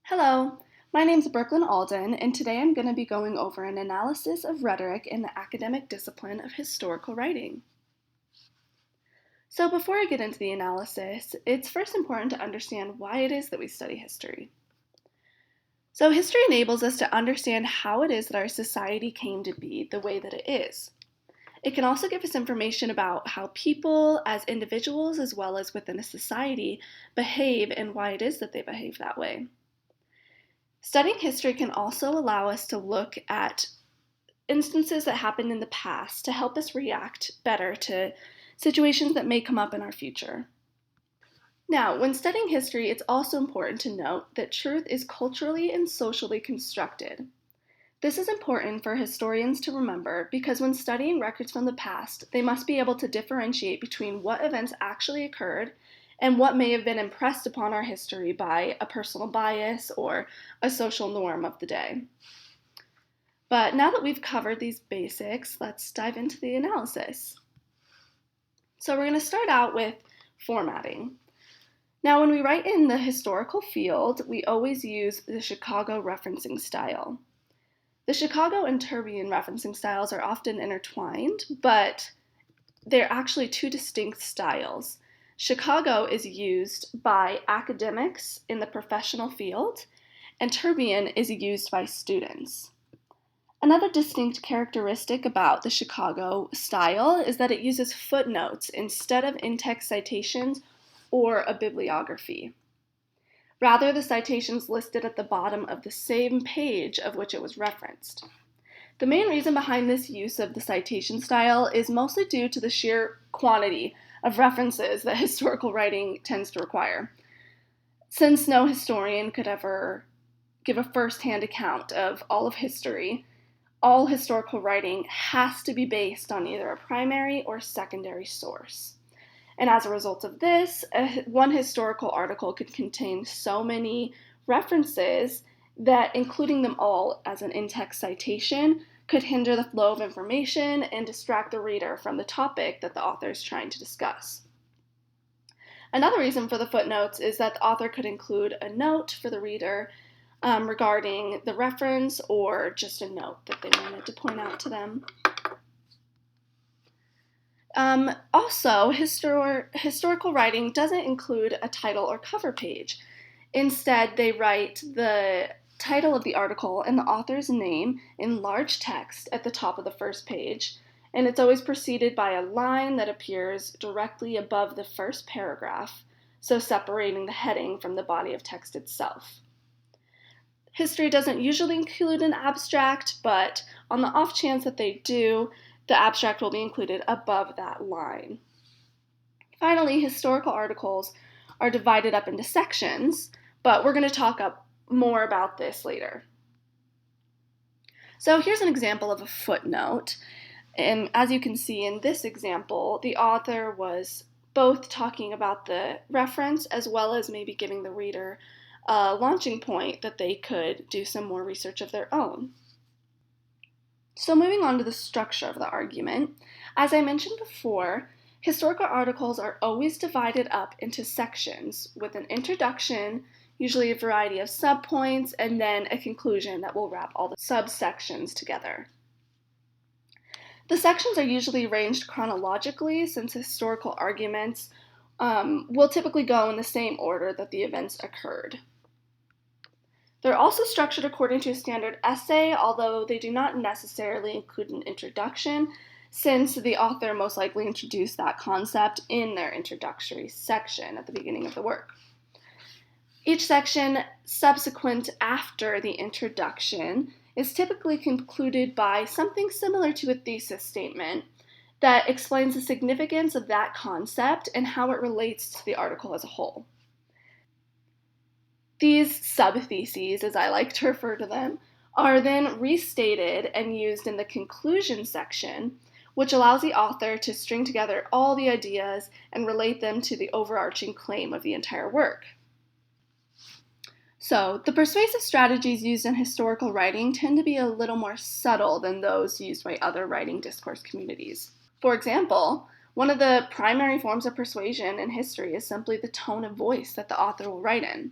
Hello, my name is Brooklyn Alden, and today I'm going to be going over an analysis of rhetoric in the academic discipline of historical writing. So before I get into the analysis, it's first important to understand why it is that we study history. So history enables us to understand how it is that our society came to be the way that it is. It can also give us information about how people, as individuals as well as within a society, behave and why it is that they behave that way. Studying history can also allow us to look at instances that happened in the past to help us react better to situations that may come up in our future. Now, when studying history, it's also important to note that truth is culturally and socially constructed. This is important for historians to remember because when studying records from the past, they must be able to differentiate between what events actually occurred and what may have been impressed upon our history by a personal bias or a social norm of the day. But now that we've covered these basics, let's dive into the analysis. So we're going to start out with formatting. Now, when we write in the historical field, we always use the Chicago referencing style. The Chicago and Turbine referencing styles are often intertwined, but they're actually two distinct styles. Chicago is used by academics in the professional field, and Turbine is used by students. Another distinct characteristic about the Chicago style is that it uses footnotes instead of in-text citations or a bibliography. Rather, the citations listed at the bottom of the same page of which it was referenced. The main reason behind this use of the citation style is mostly due to the sheer quantity of references that historical writing tends to require. Since no historian could ever give a first-hand account of all of history, all historical writing has to be based on either a primary or secondary source. And as a result of this, one historical article could contain so many references that including them all as an in-text citation could hinder the flow of information and distract the reader from the topic that the author is trying to discuss. Another reason for the footnotes is that the author could include a note for the reader regarding the reference or just a note that they wanted to point out to them. Also, historical writing doesn't include a title or cover page. Instead, they write the title of the article and the author's name in large text at the top of the first page, and it's always preceded by a line that appears directly above the first paragraph, so separating the heading from the body of text itself. History doesn't usually include an abstract, but on the off chance that they do, the abstract will be included above that line. Finally, historical articles are divided up into sections, but we're going to talk more about this later. So here's an example of a footnote, and as you can see in this example, the author was both talking about the reference as well as maybe giving the reader a launching point that they could do some more research of their own. So moving on to the structure of the argument, as I mentioned before, historical articles are always divided up into sections with an introduction, usually a variety of subpoints, and then a conclusion that will wrap all the subsections together. The sections are usually arranged chronologically since historical arguments will typically go in the same order that the events occurred. They're also structured according to a standard essay, although they do not necessarily include an introduction, since the author most likely introduced that concept in their introductory section at the beginning of the work. Each section subsequent after the introduction is typically concluded by something similar to a thesis statement that explains the significance of that concept and how it relates to the article as a whole. These sub-theses, as I like to refer to them, are then restated and used in the conclusion section, which allows the author to string together all the ideas and relate them to the overarching claim of the entire work. So, the persuasive strategies used in historical writing tend to be a little more subtle than those used by other writing discourse communities. For example, one of the primary forms of persuasion in history is simply the tone of voice that the author will write in.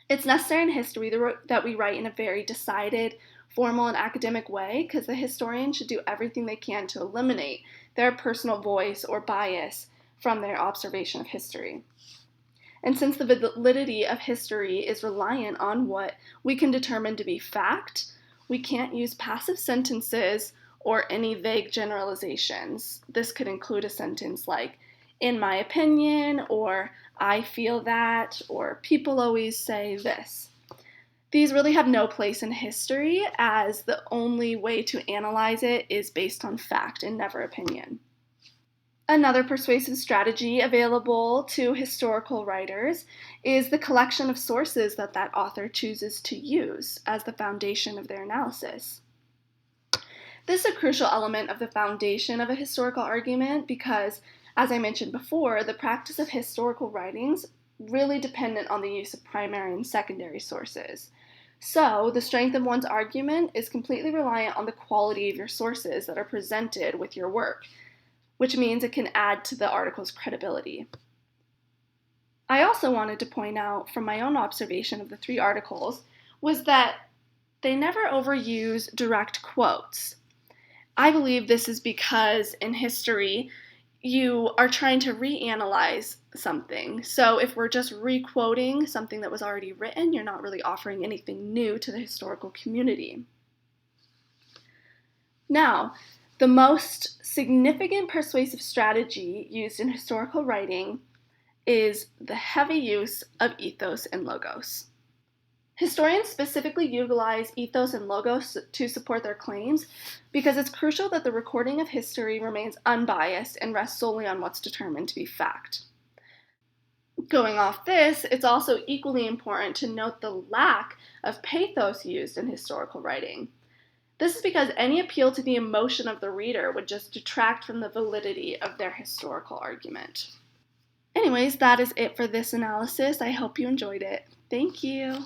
It's necessary in history that we write in a very decided, formal, and academic way because the historian should do everything they can to eliminate their personal voice or bias from their observation of history. And since the validity of history is reliant on what we can determine to be fact, we can't use passive sentences or any vague generalizations. This could include a sentence like, in my opinion, or I feel that, or people always say this. These really have no place in history, as the only way to analyze it is based on fact and never opinion. Another persuasive strategy available to historical writers is the collection of sources that author chooses to use as the foundation of their analysis. This is a crucial element of the foundation of a historical argument because, as I mentioned before, the practice of historical writings really dependent on the use of primary and secondary sources. So, the strength of one's argument is completely reliant on the quality of your sources that are presented with your work, which means it can add to the article's credibility. I also wanted to point out from my own observation of the 3 articles was that they never overuse direct quotes. I believe this is because in history, you are trying to reanalyze something. So if we're just re-quoting something that was already written, you're not really offering anything new to the historical community. Now, the most significant persuasive strategy used in historical writing is the heavy use of ethos and logos. Historians specifically utilize ethos and logos to support their claims because it's crucial that the recording of history remains unbiased and rests solely on what's determined to be fact. Going off this, it's also equally important to note the lack of pathos used in historical writing. This is because any appeal to the emotion of the reader would just detract from the validity of their historical argument. Anyways, that is it for this analysis. I hope you enjoyed it. Thank you.